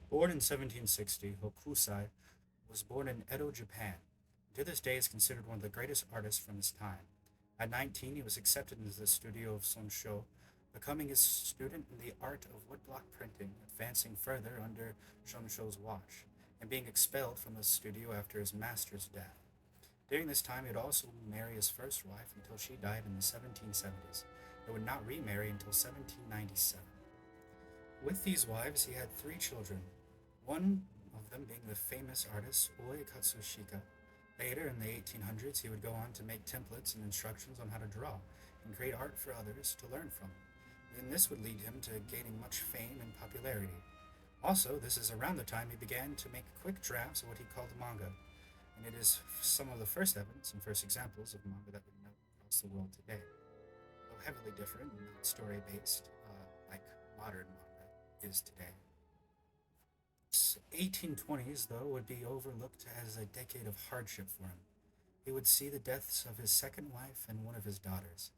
Born in 1760, Hokusai was born in Edo, Japan. To this day is considered one of the greatest artists from his time. At 19, he was accepted into the studio of Sonsho, becoming a student in the art of woodblock printing, advancing further under Sonsho's watch, and being expelled from the studio after his master's death. During this time, he would also marry his first wife until she died in the 1770s, and would not remarry until 1797. With these wives, he had three children, one of them being the famous artist Oi Katsushika. Later, in the 1800s, he would go on to make templates and instructions on how to draw and create art for others to learn from. And this would lead him to gaining much fame and popularity. Also, this is around the time he began to make quick drafts of what he called manga, and it is some of the first evidence and first examples of manga that we know across the world today, though heavily different and not story based like modern manga is today. 1820s, though, would be overlooked as a decade of hardship for him. He would see the deaths of his second wife and one of his daughters.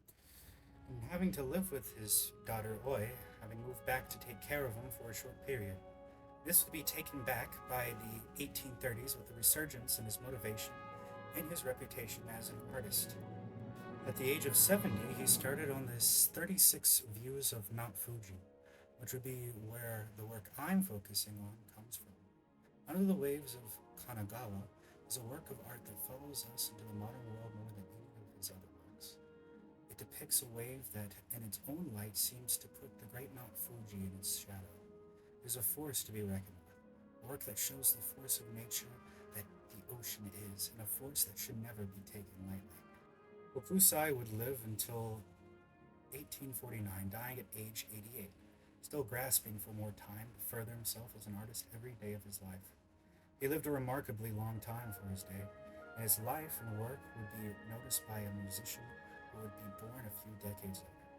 And having to live with his daughter Oi, having moved back to take care of him for a short period. This would be taken back by the 1830s with a resurgence in his motivation and his reputation as an artist. At the age of 70, he started on this 36 views of Mount Fuji, which would be where the work I'm focusing on comes from. Under the Waves of Kanagawa is a work of art that follows us into the modern world more than any of his other works. It depicts a wave that, in its own light, seems to put the great Mount Fuji in its shadow. It is a force to be reckoned with, a work that shows the force of nature that the ocean is, and a force that should never be taken lightly. Hokusai would live until 1849, dying at age 88, still grasping for more time to further himself as an artist every day of his life. He lived a remarkably long time for his day, and his life and work would be noticed by a musician who would be born a few decades later,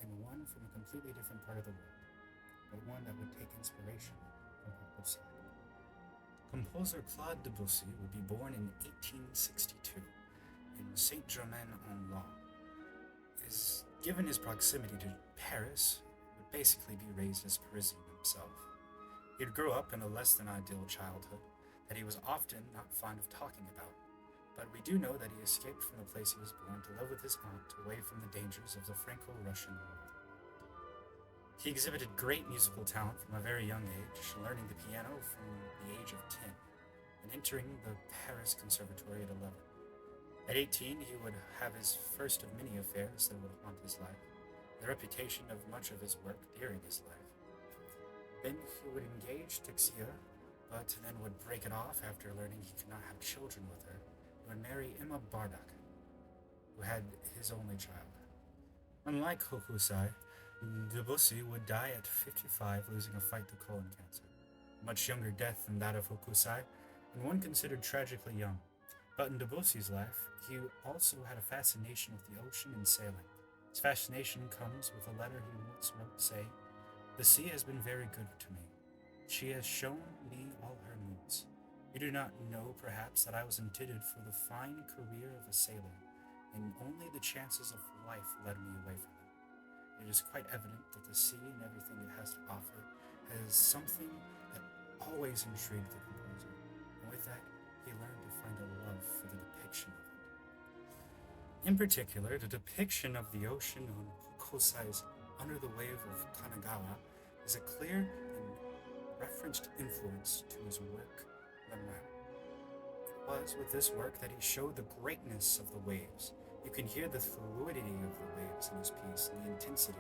and one from a completely different part of the world, but one that would take inspiration from Hokusai. Composer Claude Debussy would be born in 1862 in Saint-Germain-en-Laye. Is given his proximity to Paris, would basically be raised as Parisian himself. He'd grow up in a less than ideal childhood that he was often not fond of talking about, but we do know that he escaped from the place he was born to live with his aunt away from the dangers of the Franco-Russian War. He exhibited great musical talent from a very young age, learning the piano from the age of 10 and entering the Paris Conservatory at 11. At 18, he would have his first of many affairs that would haunt his life, the reputation of much of his work during his life. Then he would engage Tixia, but then would break it off after learning he could not have children with her. He would marry Emma Bardock, who had his only child. Unlike Hokusai, Debussy would die at 55, losing a fight to colon cancer. A much younger death than that of Hokusai, and one considered tragically young. But in Debussy's life, he also had a fascination with the ocean and sailing. His fascination comes with a letter he once wrote saying, "The sea has been very good to me. She has shown me all her moods. You do not know, perhaps, that I was intended for the fine career of a sailor, and only the chances of life led me away from it. It is quite evident that the sea and everything it has to offer has something that always intrigued the composer, and with that, he learned to find a love for the depiction of it. In particular, the depiction of the ocean on Hokusai's Under the Wave of Kanagawa is a clear and referenced influence to his work Lemuel. It was with this work that he showed the greatness of the waves. You can hear the fluidity of the waves in his piece and the intensity.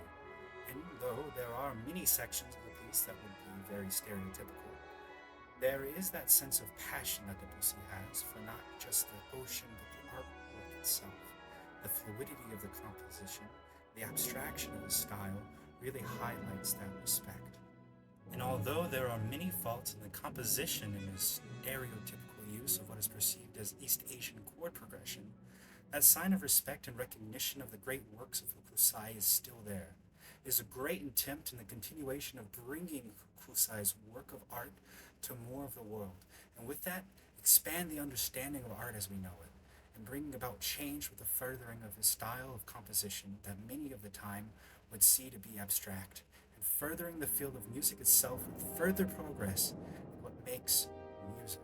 And though there are many sections of the piece that would be very stereotypical, there is that sense of passion that Debussy has for not just the ocean but the artwork itself. The fluidity of the composition, the abstraction of his style really highlights that respect. And although there are many faults in the composition and his stereotypical use of what is perceived as East Asian chord progression, that sign of respect and recognition of the great works of Hokusai is still there. It is a great attempt in the continuation of bringing Hokusai's work of art to more of the world, and with that, expand the understanding of art as we know it, and bringing about change with the furthering of his style of composition that many of the time would see to be abstract and furthering the field of music itself with further progress in what makes music.